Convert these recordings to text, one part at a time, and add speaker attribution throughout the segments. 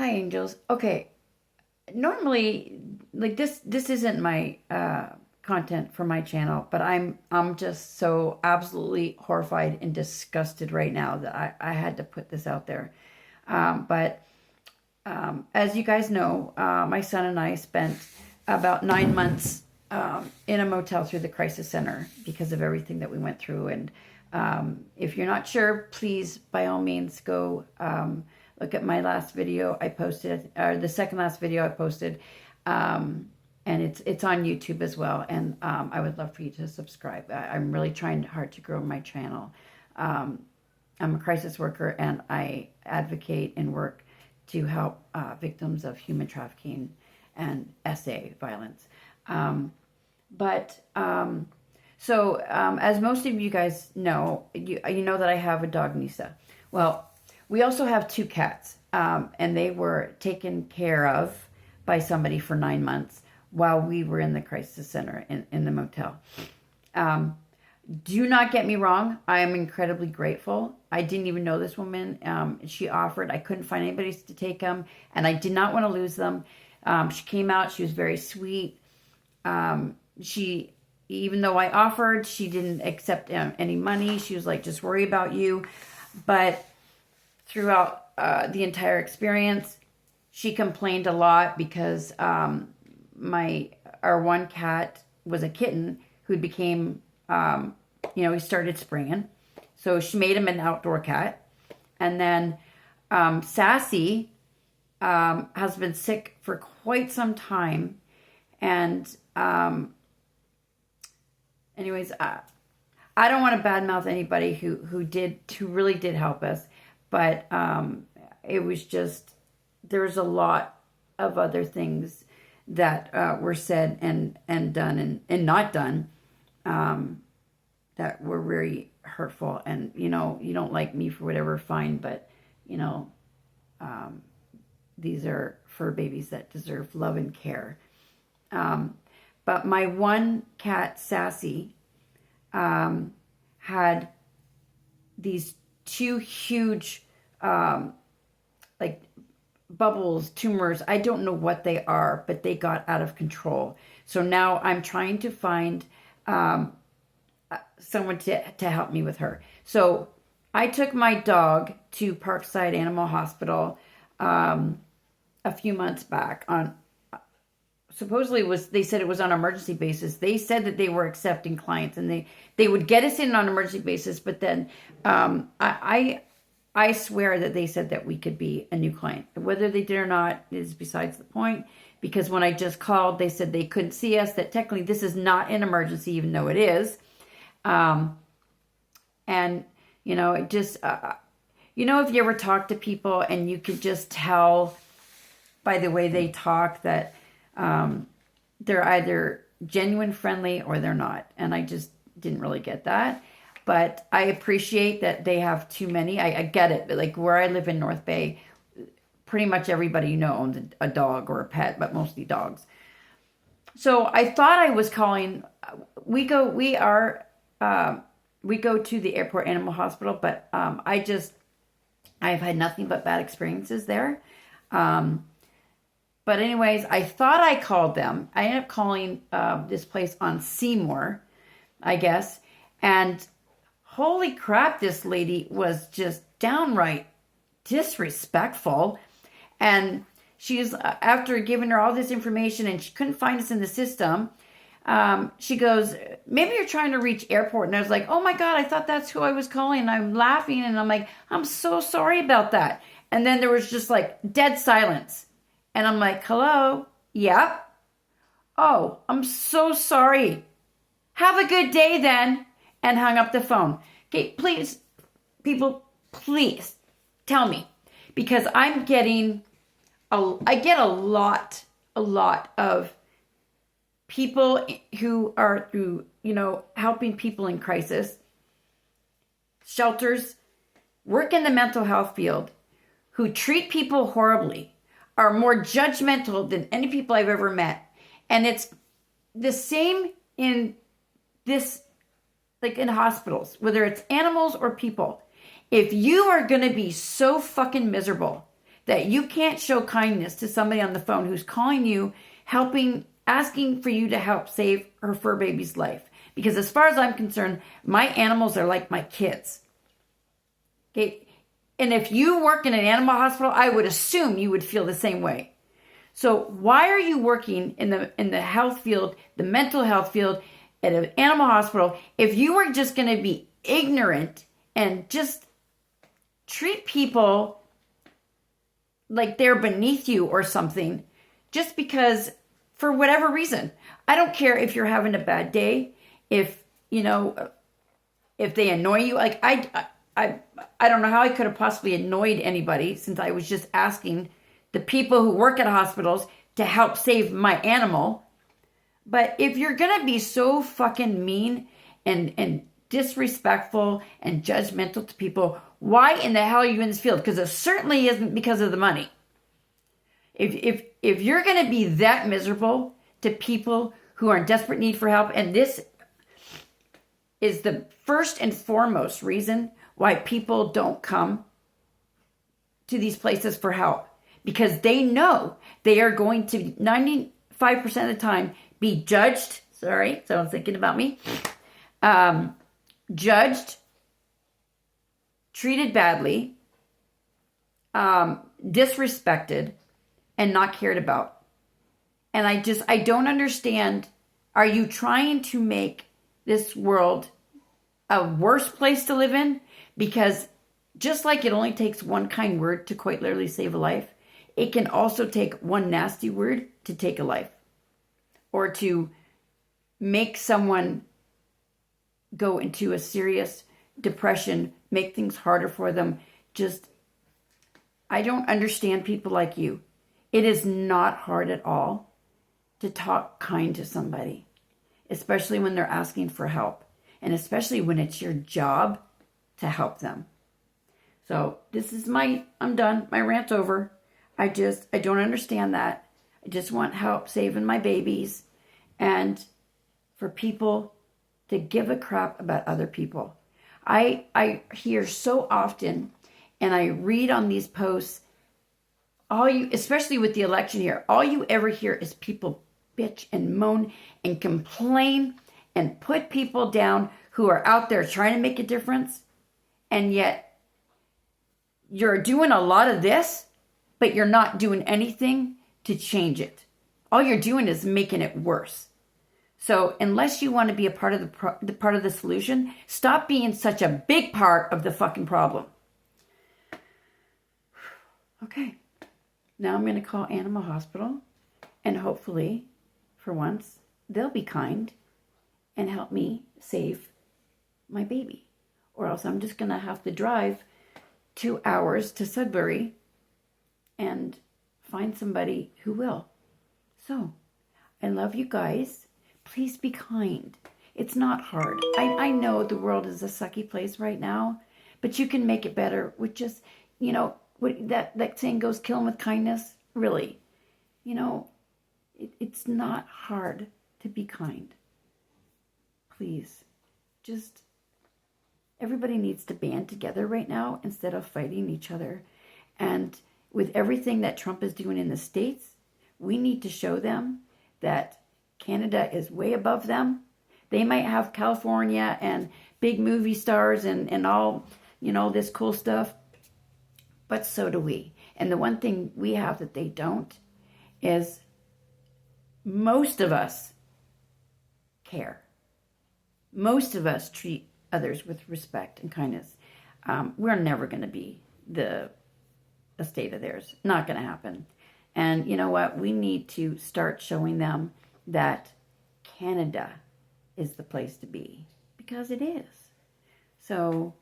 Speaker 1: Hi, angels. Okay, normally, like this isn't my content for my channel, but I'm just so absolutely horrified and disgusted right now that I had to put this out there. But as you guys know, my son and I spent about 9 months in a motel through the crisis center because of everything that we went through. And if you're not sure, please, by all means, go look at my last video I posted, or the second last video I posted. And it's on YouTube as well. And I would love for you to subscribe. I'm really trying hard to grow my channel. I'm a crisis worker, and I advocate and work to help victims of human trafficking and SA violence. As most of you guys know, you know that I have a dog, Nisa. Well, we also have two cats, and they were taken care of by somebody for 9 months while we were in the crisis center in the motel. Do not get me wrong. I am incredibly grateful. I didn't even know this woman. She offered. I couldn't find anybody to take them, and I did not want to lose them. She came out. She was very sweet. Even though I offered, she didn't accept any money. She was like, just worry about you. But throughout the entire experience, she complained a lot because our one cat was a kitten who became, he started spraying. So she made him an outdoor cat. And then Sassy has been sick for quite some time. And anyways, I don't want to badmouth anybody who really did help us, but it was just, there was a lot of other things that were said and done and not done that were very hurtful. And you don't like me for whatever, fine, but these are fur babies that deserve love and care. But my one cat, Sassy, had these two huge, bubbles, tumors. I don't know what they are, but they got out of control. So now I'm trying to find someone to help me with her. So I took my dog to Parkside Animal Hospital a few months back on. Supposedly they said it was on an emergency basis. They said that they were accepting clients and they would get us in on an emergency basis, but then I swear that they said that we could be a new client. Whether they did or not is besides the point, because when I just called, they said they couldn't see us, that technically this is not an emergency, even though it is. It just, if you ever talk to people and you could just tell by the way they talk that they're either genuine friendly or they're not. And I just didn't really get that. But I appreciate that they have too many. I get it. But like where I live in North Bay, pretty much everybody owns a dog or a pet, but mostly dogs. So I thought I was calling. We go to the airport animal hospital, but I've had nothing but bad experiences there. But anyways, I thought I called them. I ended up calling this place on Seymour, I guess. And holy crap, this lady was just downright disrespectful. And she's, after giving her all this information and she couldn't find us in the system, she goes, maybe you're trying to reach airport. And I was like, oh my God, I thought that's who I was calling. And I'm laughing and I'm like, I'm so sorry about that. And then there was just like dead silence. And I'm like, hello? Yeah? Oh, I'm so sorry. Have a good day then. And hung up the phone. Okay, please, people, please tell me. Because I get a lot of people who are through, helping people in crisis, shelters, work in the mental health field, who treat people horribly, are more judgmental than any people I've ever met. And it's the same in this, like in hospitals, whether it's animals or people. If you are going to be so fucking miserable that you can't show kindness to somebody on the phone who's calling you, asking for you to help save her fur baby's life. Because as far as I'm concerned, my animals are like my kids. Okay? And if you work in an animal hospital, I would assume you would feel the same way. So why are you working in the health field, the mental health field, at an animal hospital, if you were just going to be ignorant and just treat people like they're beneath you or something, just because, for whatever reason? I don't care if you're having a bad day, if they annoy you. Like, I don't know how I could have possibly annoyed anybody, since I was just asking the people who work at hospitals to help save my animal. But if you're going to be so fucking mean and disrespectful and judgmental to people, why in the hell are you in this field? Because it certainly isn't because of the money. If you're going to be that miserable to people who are in desperate need for help, and this is the first and foremost reason why people don't come to these places for help, because they know they are going to 95% of the time be judged. Sorry, someone's thinking about me. Judged, treated badly, disrespected, and not cared about. And I don't understand. Are you trying to make this world a worse place to live in? Because just like it only takes one kind word to quite literally save a life, it can also take one nasty word to take a life, or to make someone go into a serious depression, make things harder for them. I don't understand people like you. It is not hard at all to talk kind to somebody, especially when they're asking for help, and especially when it's your job to help them. So I'm done. My rant's over. I don't understand that. I just want help saving my babies, and for people to give a crap about other people. I hear so often, and I read on these posts, especially with the election here, all you ever hear is people bitch and moan and complain and put people down who are out there trying to make a difference. And yet you're doing a lot of this, but you're not doing anything to change it. All you're doing is making it worse. So unless you want to be a part of the solution, stop being such a big part of the fucking problem. Okay. Now I'm going to call Animal Hospital, and hopefully, for once, they'll be kind and help me save my baby. Or else I'm just going to have to drive 2 hours to Sudbury and find somebody who will. So, I love you guys. Please be kind. It's not hard. I know the world is a sucky place right now, but you can make it better with just, that saying goes, kill them with kindness. Really, it's not hard to be kind. Please, everybody needs to band together right now instead of fighting each other. And with everything that Trump is doing in the States, we need to show them that Canada is way above them. They might have California and big movie stars and all, this cool stuff, but so do we. And the one thing we have that they don't is most of us care. Most of us treat others with respect and kindness. We're never going to be a state of theirs. Not going to happen. And you know what? We need to start showing them that Canada is the place to be, because it is. So,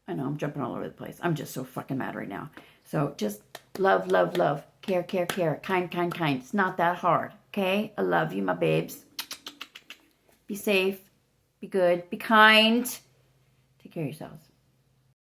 Speaker 1: I know I'm jumping all over the place. I'm just so fucking mad right now. So just love, love, love. Care, care, care. Kind, kind, kind. It's not that hard. Okay? I love you, my babes. Be safe. Be good. Be kind. Take care of yourselves.